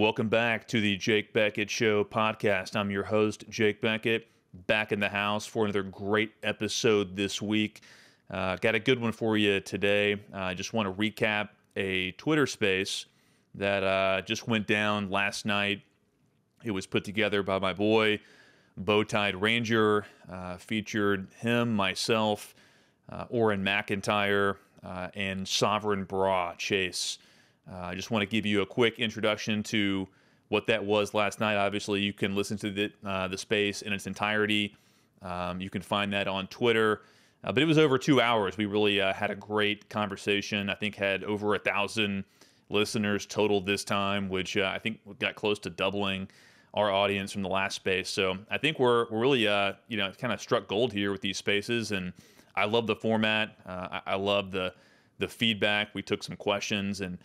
Welcome back to the Jake Bequette Show podcast. I'm your host, Jake Bequette, back in the house for another great episode this week. Got a good one for you today. I just want to recap a Twitter space that just went down last night. It was put together by my boy, Bowtied Ranger, featured him, myself, Oren McIntyre, and Sovereign Bra Chase. I just want to give you a quick introduction to what that was last night. Obviously, you can listen to the space in its entirety. You can find that on Twitter. But it was over 2 hours. We really had a great conversation. I think had over 1,000 listeners total this time, which I think got close to doubling our audience from the last space. So I think we're really kind of struck gold here with these spaces, and I love the format. I love the feedback. We took some questions, and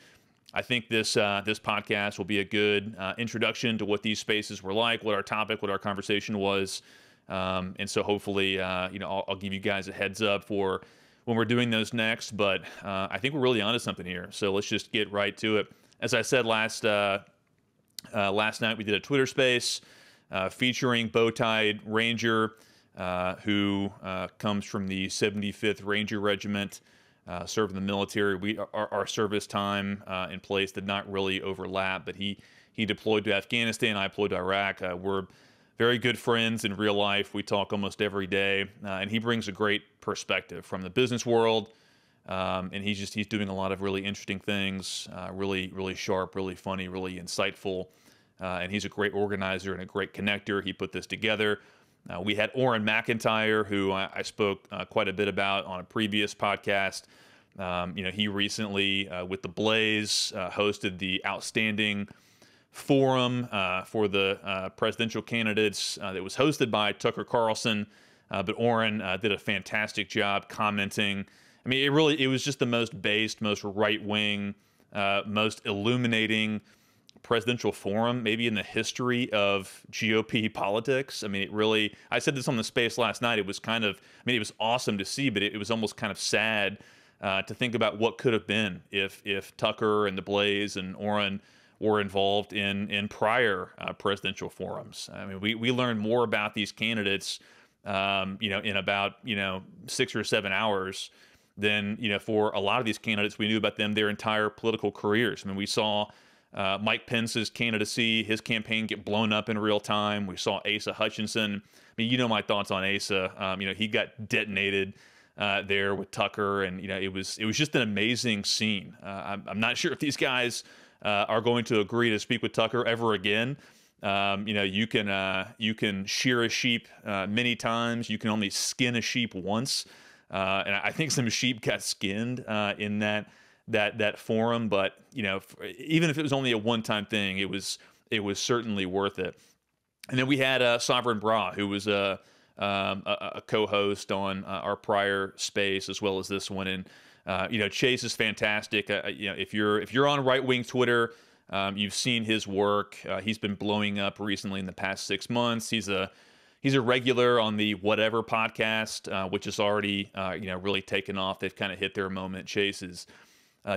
I think this podcast will be a good introduction to what these spaces were like, what our topic, what our conversation was, and so hopefully, I'll give you guys a heads up for when we're doing those next. But I think we're really onto something here, so let's just get right to it. As I said last night, we did a Twitter space featuring Bowtied Ranger, who comes from the 75th Ranger Regiment. Served in the military. Our service time in place did not really overlap, but he deployed to Afghanistan. I deployed to Iraq. We're very good friends in real life. We talk almost every day, and he brings a great perspective from the business world. And he's doing a lot of really interesting things. Really sharp, really funny, really insightful. And he's a great organizer and a great connector. He put this together. We had Oren McIntyre, who I spoke quite a bit about on a previous podcast. He recently, with the Blaze, hosted the Outstanding Forum for the presidential candidates that was hosted by Tucker Carlson. But Oren did a fantastic job commenting. I mean, it was just the most based, most right-wing, most illuminating presidential forum maybe in the history of GOP politics. I mean, I said this on the space last night. It was it was awesome to see, but it was almost kind of sad to think about what could have been if Tucker and the Blaze and Oren were involved in prior presidential forums. I mean, we learned more about these candidates, in about 6 or 7 hours than for a lot of these candidates we knew about them their entire political careers. I mean, we saw Mike Pence's candidacy, his campaign get blown up in real time. We saw Asa Hutchinson. I mean, my thoughts on Asa. He got detonated there with Tucker, and it was just an amazing scene. I'm not sure if these guys are going to agree to speak with Tucker ever again. You can shear a sheep many times. You can only skin a sheep once, and I think some sheep got skinned in that forum, but even if it was only a one-time thing, it was certainly worth it. And then we had Sovereign Bra, who was a co-host on our prior space as well as this one. And Chase is fantastic. If you're on right-wing Twitter, you've seen his work. He's been blowing up recently in the past 6 months. He's a regular on the Whatever podcast, which has already really taken off. They've kind of hit their moment. Chase is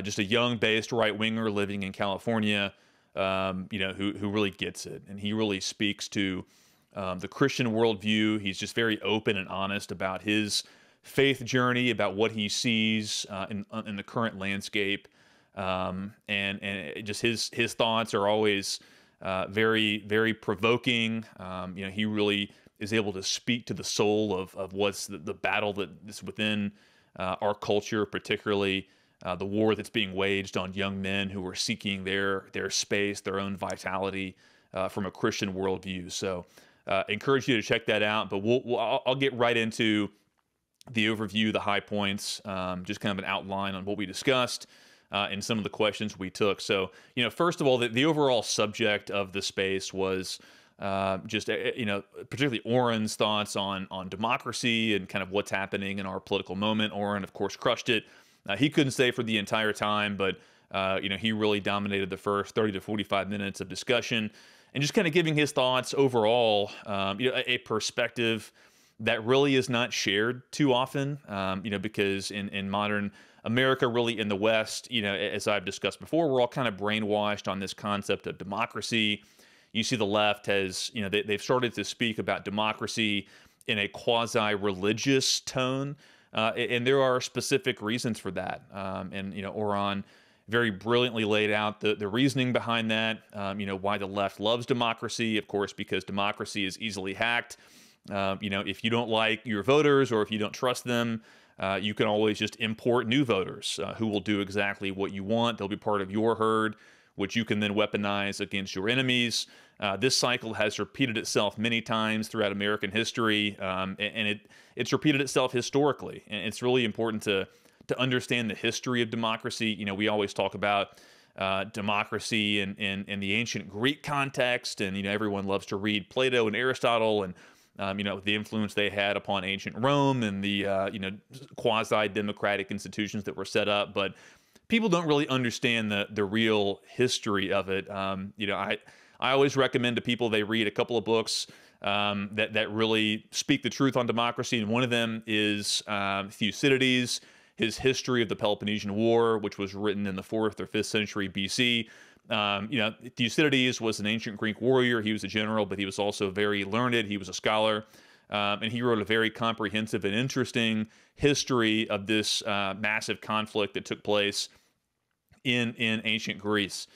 just a young-based right-winger living in California, who really gets it. And he really speaks to the Christian worldview. He's just very open and honest about his faith journey, about what he sees in the current landscape. And just his thoughts are always very, very provoking. He really is able to speak to the soul of what's the battle that is within our culture, particularly the war that's being waged on young men who are seeking their space, their own vitality from a Christian worldview. So encourage you to check that out. But I'll get right into the overview, the high points, just kind of an outline on what we discussed and some of the questions we took. So, first of all, the overall subject of the space was particularly Oren's thoughts on democracy and kind of what's happening in our political moment. Oren, of course, crushed it. He couldn't stay for the entire time, but he really dominated the first 30 to 45 minutes of discussion and just kind of giving his thoughts overall, a perspective that really is not shared too often, because in modern America, really in the West, as I've discussed before, we're all kind of brainwashed on this concept of democracy. You see the left has, they've started to speak about democracy in a quasi-religious tone, and there are specific reasons for that. Oron very brilliantly laid out the reasoning behind that, why the left loves democracy, of course, because democracy is easily hacked. If you don't like your voters or if you don't trust them, you can always just import new voters who will do exactly what you want. They'll be part of your herd, which you can then weaponize against your enemies. This cycle has repeated itself many times throughout American history, and it's repeated itself historically. And it's really important to understand the history of democracy. We always talk about democracy in the ancient Greek context, and everyone loves to read Plato and Aristotle, and the influence they had upon ancient Rome and the quasi-democratic institutions that were set up. But people don't really understand the real history of it. I always recommend to people they read a couple of books that really speak the truth on democracy, and one of them is Thucydides, his History of the Peloponnesian War, which was written in the 4th or 5th century BC. Thucydides was an ancient Greek warrior. He was a general, but he was also very learned. He was a scholar, and he wrote a very comprehensive and interesting history of this massive conflict that took place in ancient Greece.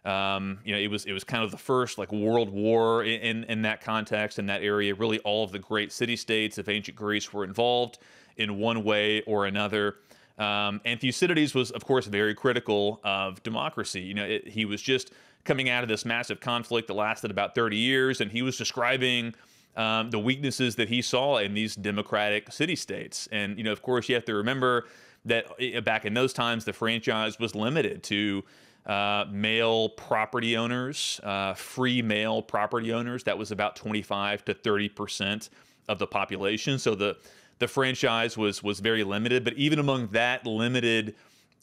It was kind of the first world war in that context, in that area. Really, all of the great city-states of ancient Greece were involved in one way or another. And Thucydides was, of course, very critical of democracy. He was just coming out of this massive conflict that lasted about 30 years, and he was describing the weaknesses that he saw in these democratic city-states. And, of course, you have to remember that back in those times, the franchise was limited to male property owners, free male property owners. That was about 25 to 30% of the population. So the franchise was very limited. But even among that limited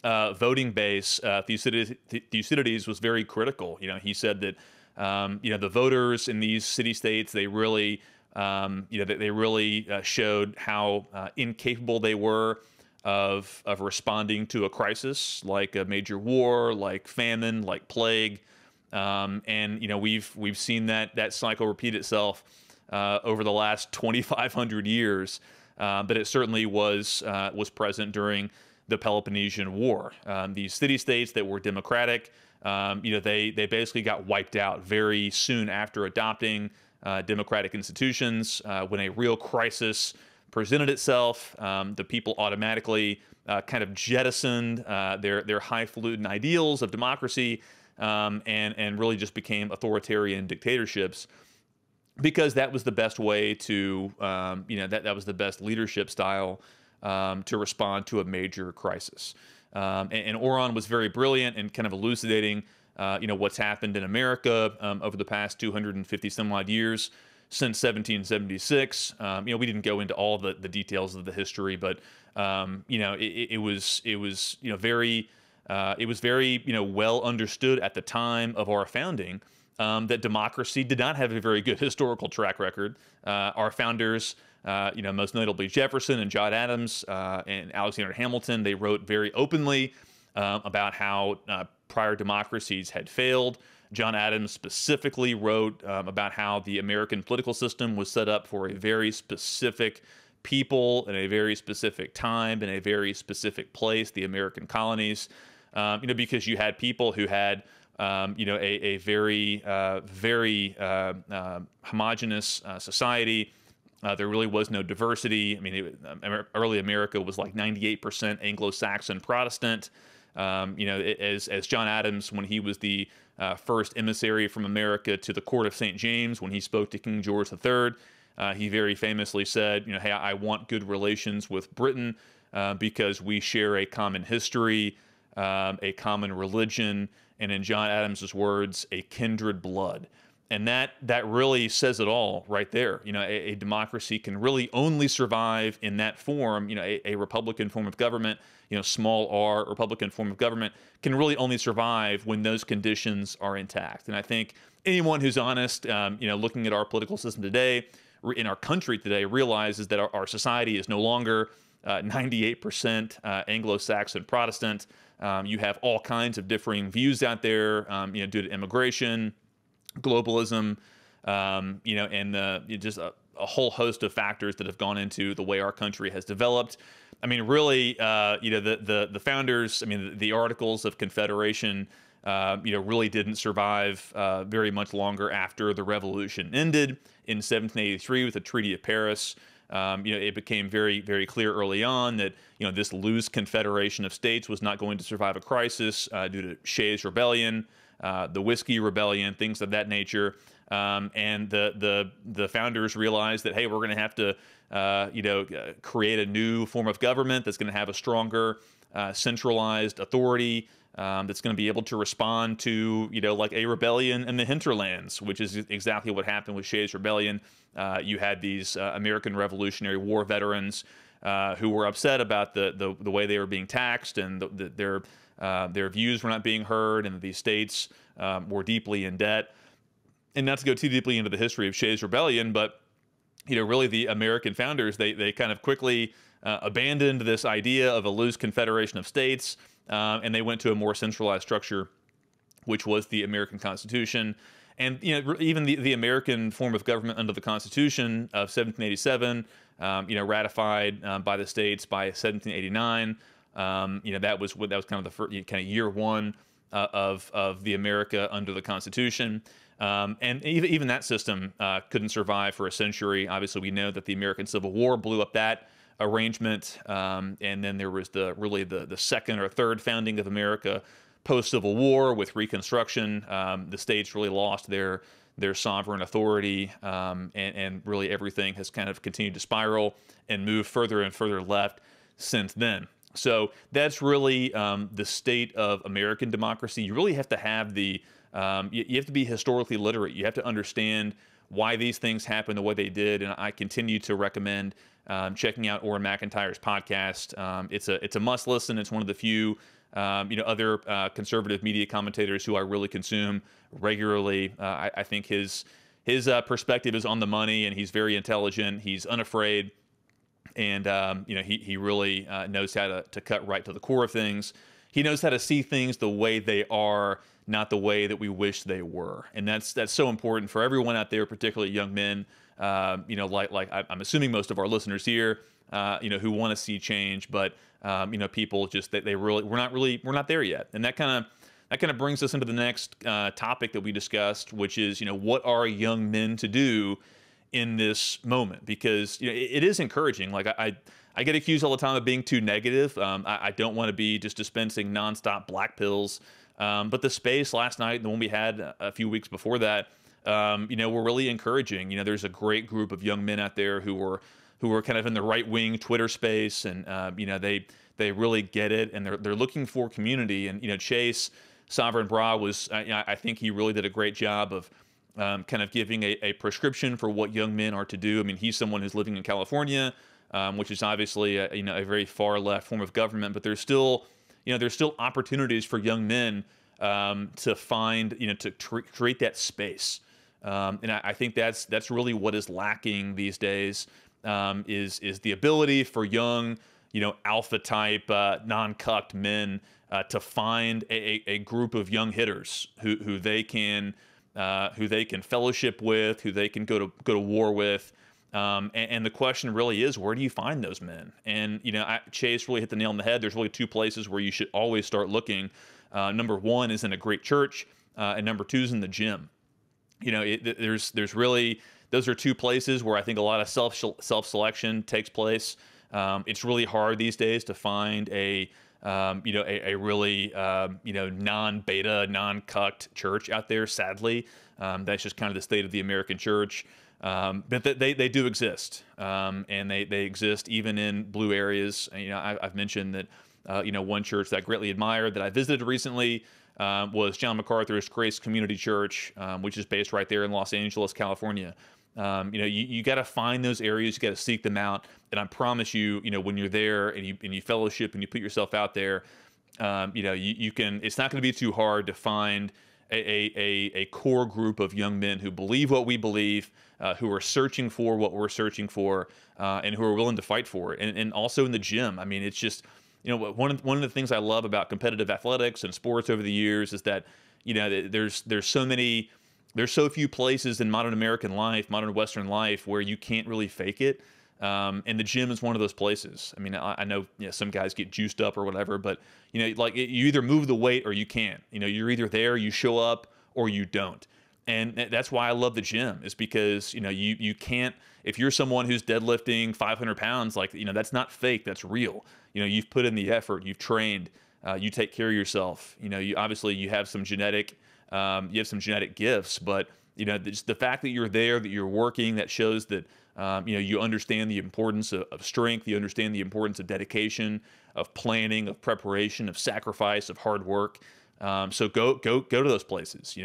voting base, Thucydides was very critical. He said that the voters in these city-states, they really showed how incapable they were of responding to a crisis like a major war, like famine, like plague, and we've seen that cycle repeat itself over the last 2,500 years. But it certainly was present during the Peloponnesian War. These city-states that were democratic, they basically got wiped out very soon after adopting democratic institutions. When a real crisis presented itself, the people automatically kind of jettisoned their highfalutin ideals of democracy and really just became authoritarian dictatorships, because that was the best way to, that was the best leadership style to respond to a major crisis. And Oron was very brilliant in kind of elucidating, what's happened in America over the past 250 some odd years since 1776. We didn't go into all the details of the history, but it was very well understood at the time of our founding that democracy did not have a very good historical track record. Our founders, most notably Jefferson and John Adams and Alexander Hamilton, they wrote very openly about how prior democracies had failed. John Adams specifically wrote about how the American political system was set up for a very specific people in a very specific time in a very specific place, the American colonies, because you had people who had a very homogenous society. There really was no diversity. I mean, early America was like 98% Anglo-Saxon Protestant. As John Adams, when he was the first emissary from America to the court of St. James, when he spoke to King George III, he very famously said, hey, I want good relations with Britain because we share a common history, a common religion, and in John Adams's words, a kindred blood. And that really says it all right there. A democracy can really only survive in that form. A Republican form of government, small r Republican form of government, can really only survive when those conditions are intact. And I think anyone who's honest, looking at our political system today, in our country today realizes that our society is no longer 98% Anglo-Saxon Protestant. You have all kinds of differing views out there, due to immigration, globalism, and just a whole host of factors that have gone into the way our country has developed. I mean, really, the founders, I mean, the Articles of Confederation, really didn't survive very much longer after the revolution ended in 1783 with the Treaty of Paris. It became very, very clear early on that, this loose confederation of states was not going to survive a crisis due to Shays' Rebellion, the Whiskey Rebellion, things of that nature. And the founders realized that, hey, we're going to have to, create a new form of government that's going to have a stronger centralized authority that's going to be able to respond to, like a rebellion in the hinterlands, which is exactly what happened with Shays' Rebellion. You had these American Revolutionary War veterans who were upset about the way they were being taxed, and their views were not being heard, and these states were deeply in debt. And not to go too deeply into the history of Shays' Rebellion, but really the American founders, they kind of quickly abandoned this idea of a loose confederation of states, and they went to a more centralized structure, which was the American Constitution. And even the American form of government under the Constitution of 1787, ratified by the states by 1789. That was kind of the first, kind of year one of the America under the Constitution. And even that system couldn't survive for a century. Obviously, we know that the American Civil War blew up that arrangement, and then there was the second or third founding of America post-Civil War with Reconstruction. The states really lost their sovereign authority, and really everything has kind of continued to spiral and move further and further left since then. So that's really the state of American democracy. You really have to have you have to be historically literate. You have to understand why these things happen the way they did. And I continue to recommend checking out Orrin McIntyre's podcast. It's a must listen. It's one of the few other conservative media commentators who I really consume regularly. I think his perspective is on the money, and he's very intelligent. He's unafraid, and he really knows how to cut right to the core of things. He knows how to see things the way they are, not the way that we wish they were. And that's so important for everyone out there, particularly young men. Like I'm assuming most of our listeners here, who want to see change, but people just we're not there yet. And that kind of brings us into the next topic that we discussed, which is what are young men to do in this moment? Because it is encouraging. Like I get accused all the time of being too negative. I don't want to be just dispensing nonstop black pills. But the space last night and the one we had a few weeks before that, were really encouraging. There's a great group of young men out there who were kind of in the right wing Twitter space, and they really get it, and they're looking for community. And Chase Sovereign Bra was, I think he really did a great job of kind of giving a prescription for what young men are to do. I mean, he's someone who's living in California, which is obviously a very far left form of government, but there's still opportunities for young men to find, to create that space. And I think that's really what is lacking these days, is the ability for young, alpha type, non-cucked men to find a group of young hitters who they can fellowship with, who they can go to war with. And the question really is, where do you find those men? And, Chase really hit the nail on the head. There's really two places where you should always start looking. Number one is in a great church, and number two is in the gym. There's really, those are two places where I think a lot of self-selection takes place. It's really hard these days to find a really, non-beta, non-cucked church out there, sadly. That's just kind of the state of the American church. But they do exist, and they exist even in blue areas. I've mentioned that, one church that I greatly admired that I visited recently was John MacArthur's Grace Community Church, which is based right there in Los Angeles, California. You got to find those areas, you got to seek them out, and I promise you, when you're there and you fellowship and you put yourself out there, you can. It's not going to be too hard to find a core group of young men who believe what we believe, who are searching for what we're searching for, and who are willing to fight for it. And also in the gym, I mean, it's just, one of the things I love about competitive athletics and sports over the years is that, there's so few places in modern American life, modern Western life, where you can't really fake it. And the gym is one of those places. I mean, I know, some guys get juiced up or whatever, but you either move the weight or you can't. You're either there, you show up, or you don't. And that's why I love the gym, is because you can't. If you're someone who's deadlifting 500 pounds, that's not fake. That's real. You've put in the effort. You've trained. You take care of yourself. You obviously you have some genetic gifts, but just the fact that you're there, that you're working, that shows that you understand the importance of strength. You understand the importance of dedication, of planning, of preparation, of sacrifice, of hard work. So go to those places.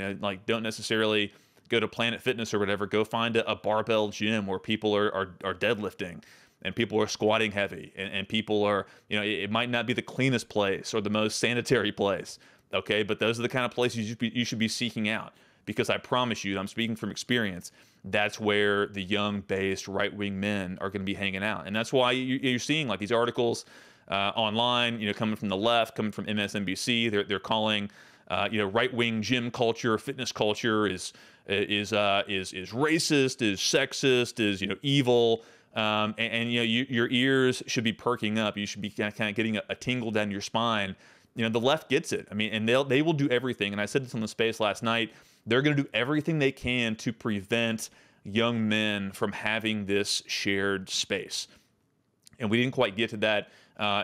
Don't necessarily go to Planet Fitness or whatever. Go find a barbell gym where people are deadlifting and people are squatting heavy, and people are, it might not be the cleanest place or the most sanitary place, okay, but those are the kind of places you should be seeking out, because I promise you, I'm speaking from experience, that's where the young-based right-wing men are going to be hanging out. And that's why you're seeing these articles online, coming from the left, coming from MSNBC. They're calling, right-wing gym culture, fitness culture is racist, is sexist, is evil. Your ears should be perking up. You should be kind of getting a tingle down your spine. The left gets it. I mean, and they will do everything. And I said this on the space last night. They're going to do everything they can to prevent young men from having this shared space. And we didn't quite get to that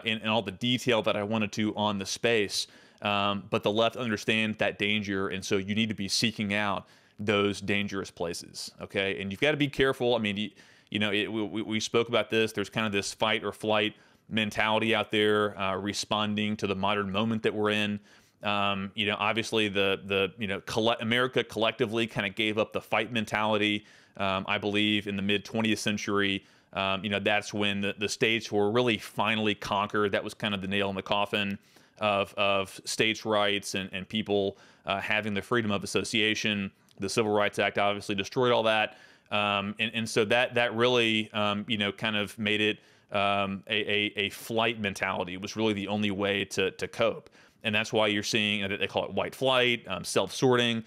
in all the detail that I wanted to on the space. But the left understands that danger, and so you need to be seeking out those dangerous places, okay? And you've got to be careful. I mean, we spoke about this. There's kind of this fight or flight mentality out there, responding to the modern moment that we're in. Obviously America collectively kind of gave up the fight mentality. I believe in the mid 20th century, that's when the states were really finally conquered. That was kind of the nail in the coffin of states' rights and people having the freedom of association. The Civil Rights Act obviously destroyed all that. And so that really, kind of made it a flight mentality. It was really the only way to cope. And that's why you're seeing, they call it white flight, self-sorting.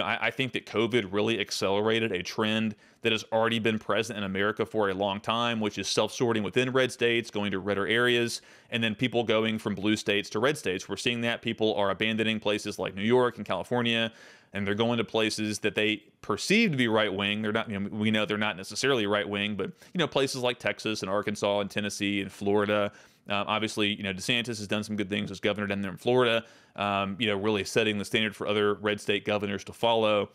I think that COVID really accelerated a trend that has already been present in America for a long time, which is self-sorting within red states, going to redder areas, and then people going from blue states to red states. We're seeing that people are abandoning places like New York and California, and they're going to places that they perceive to be right-wing. They're not, we know they're not necessarily right-wing, but, places like Texas and Arkansas and Tennessee and Florida. Obviously, DeSantis has done some good things as governor down there in Florida, really setting the standard for other red state governors to follow.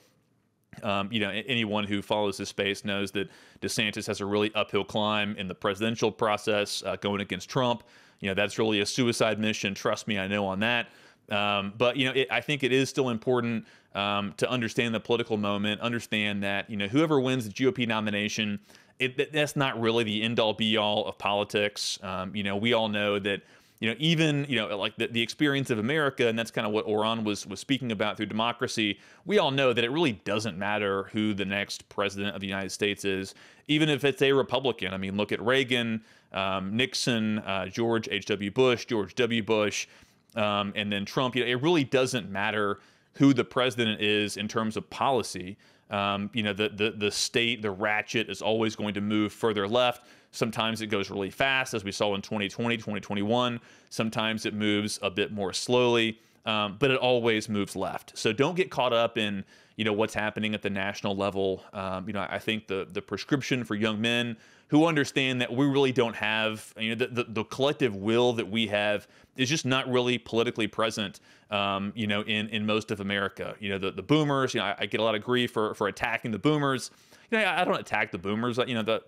Anyone who follows this space knows that DeSantis has a really uphill climb in the presidential process, going against Trump. That's really a suicide mission. Trust me, I know on that. But I think it is still important to understand the political moment, understand that whoever wins the GOP nomination, that's not really the end-all be-all of politics. We all know that even the experience of America, and that's kind of what Oran was speaking about through democracy. We all know that it really doesn't matter who the next president of the United States is, even if it's a Republican. I mean, look at Reagan, Nixon, George H.W. Bush, George W. Bush. And then Trump. It really doesn't matter who the president is in terms of policy. The state, the ratchet is always going to move further left. Sometimes it goes really fast, as we saw in 2020, 2021. Sometimes it moves a bit more slowly, but it always moves left. So don't get caught up in what's happening at the national level. I think the prescription for young men who understand that we really don't have, the collective will that we have is just not really politically present, in most of America. The boomers, I get a lot of grief for attacking the boomers. I don't attack the boomers.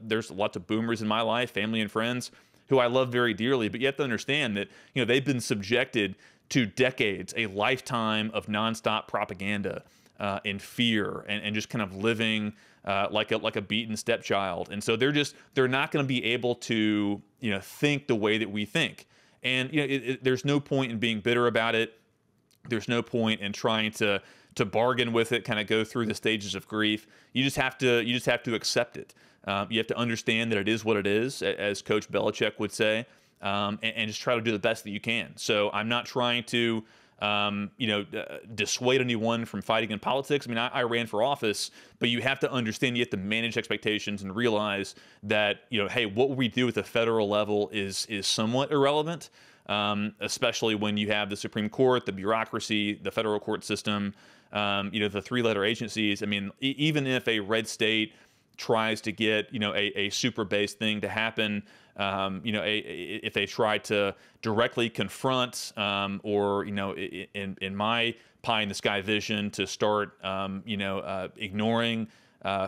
There's lots of boomers in my life, family and friends, who I love very dearly, but you have to understand that, they've been subjected to decades, a lifetime of nonstop propaganda and fear and just kind of living like a beaten stepchild. And so they're not going to be able to, think the way that we think. And, there's no point in being bitter about it. There's no point in trying to, to bargain with it, kind of go through the stages of grief. You just have to accept it. You have to understand that it is what it is, as Coach Belichick would say, and just try to do the best that you can. So I'm not trying to dissuade anyone from fighting in politics. I mean, I ran for office, but you have to understand, you have to manage expectations and realize that, hey, what we do at the federal level is somewhat irrelevant, especially when you have the Supreme Court, the bureaucracy, the federal court system, the three-letter agencies. I mean, even if a red state tries to get, a super-based thing to happen, if they try to directly confront, or, in my pie in the sky vision, to start, ignoring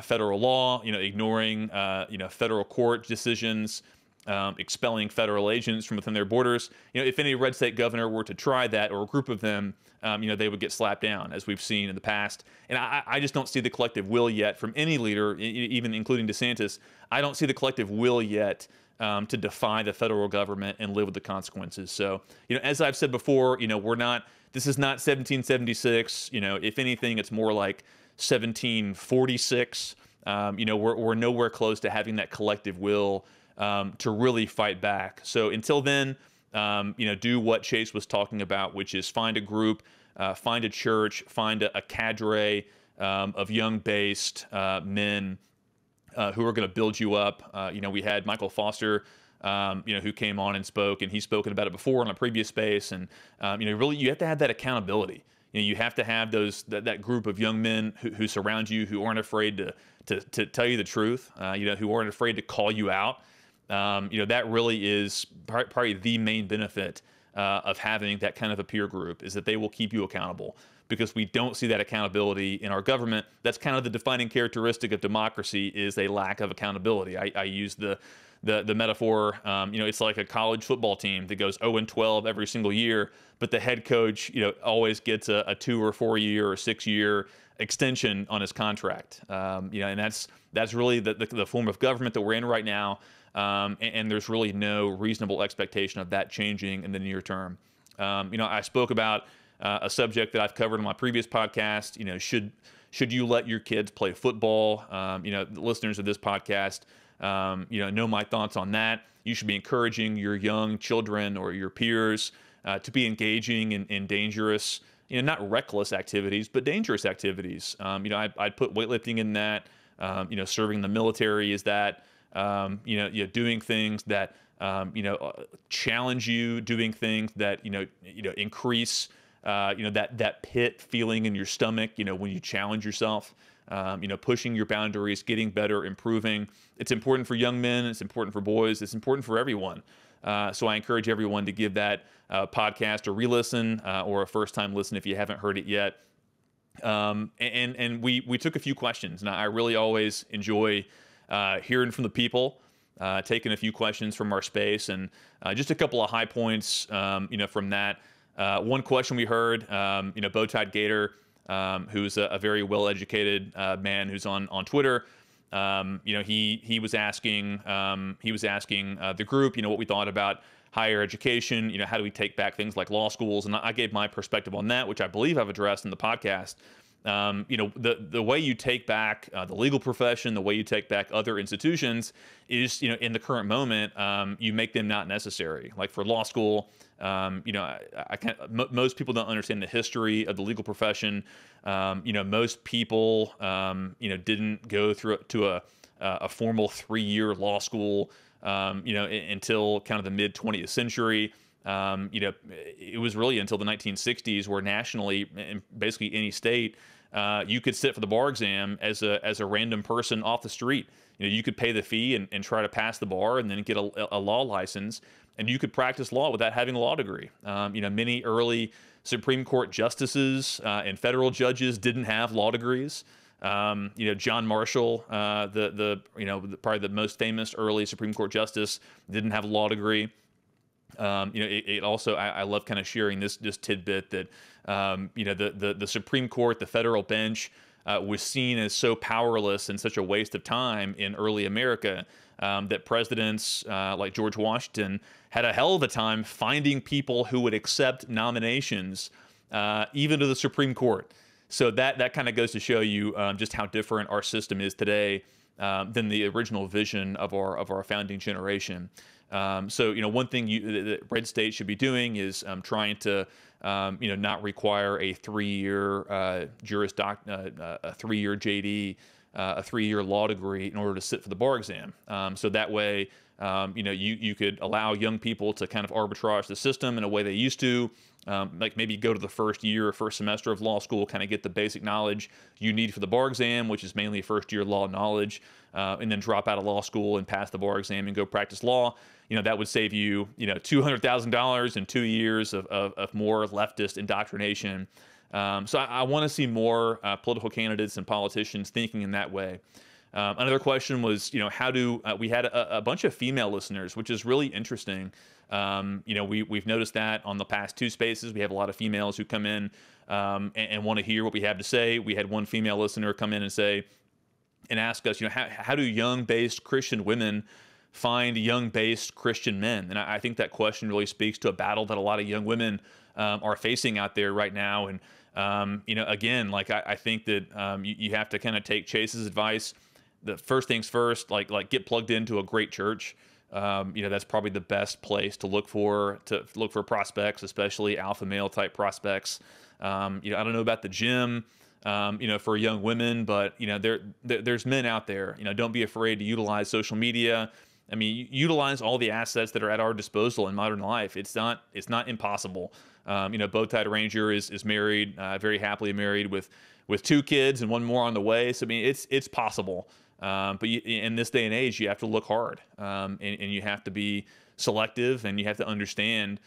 federal law, ignoring, federal court decisions, expelling federal agents from within their borders. If any red state governor were to try that, or a group of them, they would get slapped down, as we've seen in the past. And I just don't see the collective will yet from any leader, even including DeSantis. I don't see the collective will yet to defy the federal government and live with the consequences. So, as I've said before, this is not 1776. If anything, it's more like 1746. We're nowhere close to having that collective will to really fight back. So until then, do what Chase was talking about, which is find a group, find a church, find a cadre of young-based men who are going to build you up. We had Michael Foster, who came on and spoke, and he's spoken about it before on a previous space. And, really, you have to have that accountability. You have to have that group of young men who surround you, who aren't afraid to tell you the truth, who aren't afraid to call you out. That really is probably the main benefit of having that kind of a peer group, is that they will keep you accountable, because we don't see that accountability in our government. That's kind of the defining characteristic of democracy, is a lack of accountability. I use the metaphor, it's like a college football team that goes 0-12 every single year, but the head coach, always gets a 2 or 4 year or 6 year extension on his contract. And that's really the form of government that we're in right now. And there's really no reasonable expectation of that changing in the near term. I spoke about a subject that I've covered in my previous podcast. Should you let your kids play football? The listeners of this podcast, know my thoughts on that. You should be encouraging your young children or your peers to be engaging in dangerous, not reckless activities, but dangerous activities. I'd put weightlifting in that. Serving in the military is that. Doing things that challenge you, doing things that increase that pit feeling in your stomach. When you challenge yourself, pushing your boundaries, getting better, improving. It's important for young men. It's important for boys. It's important for everyone. So I encourage everyone to give that podcast a re-listen or a first-time listen if you haven't heard it yet. And we took a few questions, and I really always enjoy hearing from the people, taking a few questions from our space, and just a couple of high points, from that. One question we heard, Bowtied Gator, who's a very well-educated man who's on Twitter. He was asking the group, what we thought about higher education. How do we take back things like law schools? And I gave my perspective on that, which I believe I've addressed in the podcast. The way you take back the legal profession, the way you take back other institutions is, in the current moment, you make them not necessary. Like for law school, most people don't understand the history of the legal profession. Most people, didn't go through to a formal 3-year law school, until kind of the mid 20th century. It was really until the 1960s where nationally, in basically any state, you could sit for the bar exam as a random person off the street. You could pay the fee and try to pass the bar and then get a law license, and you could practice law without having a law degree. Many early Supreme Court justices and federal judges didn't have law degrees. John Marshall, probably the most famous early Supreme Court justice, didn't have a law degree. It also, I love kind of sharing this tidbit that, the Supreme Court, the federal bench, was seen as so powerless and such a waste of time in early America, that presidents like George Washington had a hell of a time finding people who would accept nominations, even to the Supreme Court. So that kind of goes to show you just how different our system is today than the original vision of our founding generation. So one thing that red states should be doing is trying to not require a 3-year a 3-year JD, a 3-year law degree in order to sit for the bar exam. So that way, you could allow young people to kind of arbitrage the system in a way they used to. Like maybe go to the first year or first semester of law school, kind of get the basic knowledge you need for the bar exam, which is mainly first year law knowledge, and then drop out of law school and pass the bar exam and go practice law. That would save you, $200,000 and 2 years of more leftist indoctrination. So I want to see more political candidates and politicians thinking in that way. Another question was, how do we had a bunch of female listeners, which is really interesting. We've noticed that on the past 2 spaces, we have a lot of females who come in and want to hear what we have to say. We had one female listener come in and ask us, how do young-based Christian women find young-based Christian men? And I think that question really speaks to a battle that a lot of young women are facing out there right now. And again, like I think that you have to kind of take Chase's advice. The first things first, like get plugged into a great church. That's probably the best place to look for prospects, especially alpha male type prospects. I don't know about the gym, for young women, but there's men out there. Don't be afraid to utilize social media. I mean, utilize all the assets that are at our disposal in modern life. It's not impossible. Bowtied Ranger is married, very happily married with 2 kids and 1 more on the way. So I mean, it's possible. But in this day and age, you have to look hard, and you have to be selective, and you have to understand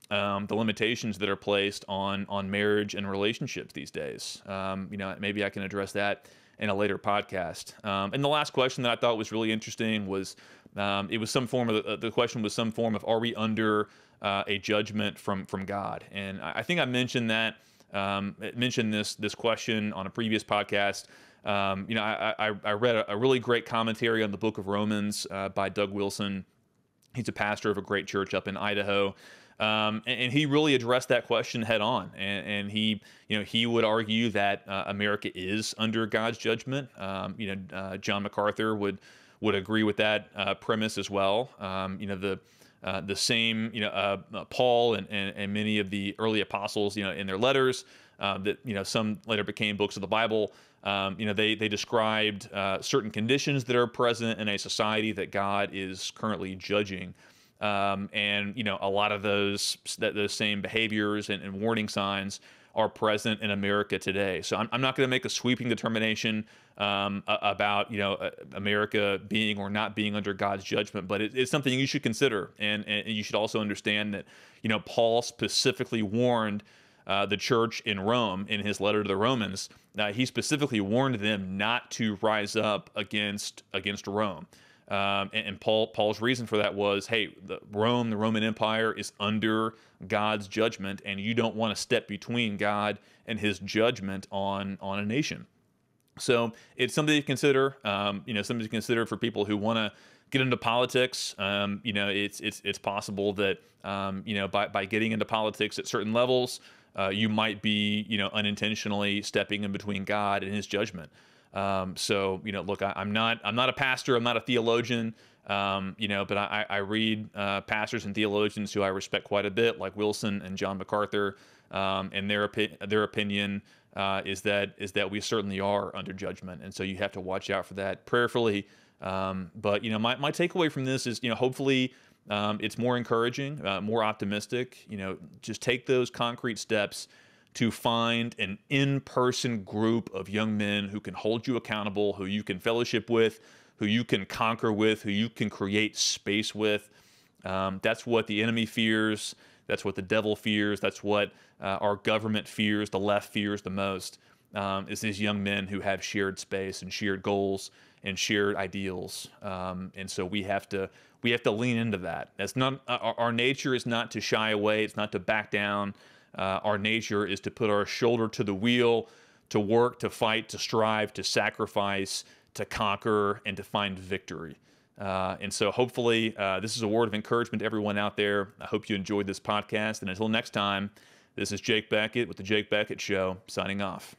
the limitations that are placed on marriage and relationships these days. Maybe I can address that in a later podcast. And the last question that I thought was really interesting was it was some form of the question was some form of, are we under a judgment from God? And I think I mentioned that mentioned this question on a previous podcast. I read a really great commentary on the book of Romans by Doug Wilson. He's a pastor of a great church up in Idaho. And he really addressed that question head on. And he would argue that America is under God's judgment. John MacArthur would agree with that premise as well. The same, Paul and many of the early apostles, in their letters that, some later became books of the Bible, they described certain conditions that are present in a society that God is currently judging. And a lot of those same behaviors and warning signs are present in America today. So I'm not going to make a sweeping determination about America being or not being under God's judgment, but it's something you should consider, and you should also understand that Paul specifically warned the church in Rome in his letter to the Romans. He specifically warned them not to rise up against Rome. And Paul's reason for that was, hey, the Roman Empire is under God's judgment, and you don't want to step between God and his judgment on a nation. So it's something to consider, something to consider for people who want to get into politics. It's possible that, by getting into politics at certain levels, you might be, unintentionally stepping in between God and his judgment. Look, I'm not a pastor, I'm not a theologian, but I read pastors and theologians who I respect quite a bit, like Wilson and John MacArthur, and their opinion is that we certainly are under judgment, and so you have to watch out for that prayerfully. But my takeaway from this is, hopefully it's more encouraging, more optimistic. Just take those concrete steps to find an in-person group of young men who can hold you accountable, who you can fellowship with, who you can conquer with, who you can create space with. That's what the enemy fears. That's what the devil fears. That's what our government fears, the left fears the most, is these young men who have shared space and shared goals and shared ideals. And so we have to lean into that. That's not our nature is not to shy away. It's not to back down. Our nature is to put our shoulder to the wheel, to work, to fight, to strive, to sacrifice, to conquer, and to find victory. And so hopefully this is a word of encouragement to everyone out there. I hope you enjoyed this podcast. And until next time, this is Jake Bequette with The Jake Bequette Show, signing off.